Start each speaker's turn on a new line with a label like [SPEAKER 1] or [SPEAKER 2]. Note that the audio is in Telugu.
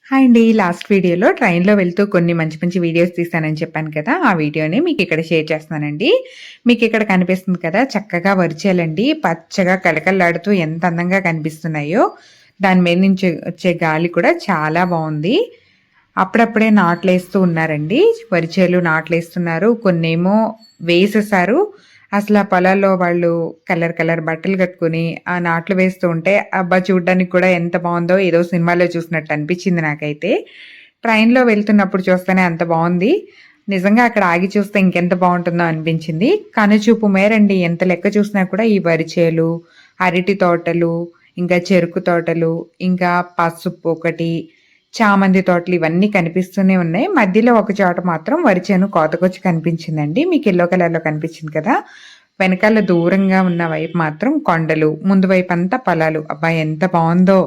[SPEAKER 1] హాయ్ అండి. లాస్ట్ వీడియోలో ట్రైన్‌లో వెళ్తూ కొన్ని మంచి మంచి వీడియోస్ తీశానని చెప్పాను కదా! ఆ వీడియోని మీకిక్కడ షేర్ చేస్తున్నానండి. మీకిక్కడ కనిపిస్తుంది కదా! చక్కగా వరిచేలండి. పచ్చగా కళకళలాడుతూ ఎంత అందంగా కనిపిస్తున్నాయో. దాని మీద నుంచి వచ్చే గాలి కూడా చాలా బావుంది. అప్పుడప్పుడే నాట్లేస్తూ ఉన్నారండి. వరిచేలు నాట్లేస్తున్నారు. కొన్నేమో వేసేశారు. అసల ఆ పొలాల్లో వాళ్ళు కలర్ కలర్ బట్టలు కట్టుకొని, ఆ నాట్లు వేస్తూ ఉంటే, అబ్బా! చూడ్డానికి కూడా ఎంత బావుందో ఏదో సినిమాలో చూసినట్టు అనిపిచ్చింది నాకైతే. ట్రైన్‌లో వెళ్తున్నప్పుడు చూస్తేనే అంత బావుంది. నిజంగా అక్కడ ఆగి చూస్తే ఇంకెంత బావుంటుందో అనిపించింది. కనుచూపు మేరండి ఎంత లెక్క చూసినా కూడా ఈ వరిచేలు, అరటి తోటలు, ఇంకా చెరుకు తోటలు, ఇంకా పసుపు ఒకటి, చామంతి తోటలు ఇవన్నీ కనిపిస్తూనే ఉన్నాయి. మధ్యలో ఒక చోట మాత్రం వరి చేను కోతకొచ్చి కనిపించిందండి. మీకు యెల్లో కలర్‌లో కనిపించింది కదా! వెనకాల దూరంగా ఉన్న వైపు మాత్రం కొండలు, ముందు వైపంతా పొలాలు. అబ్బా! ఎంత బావుందో!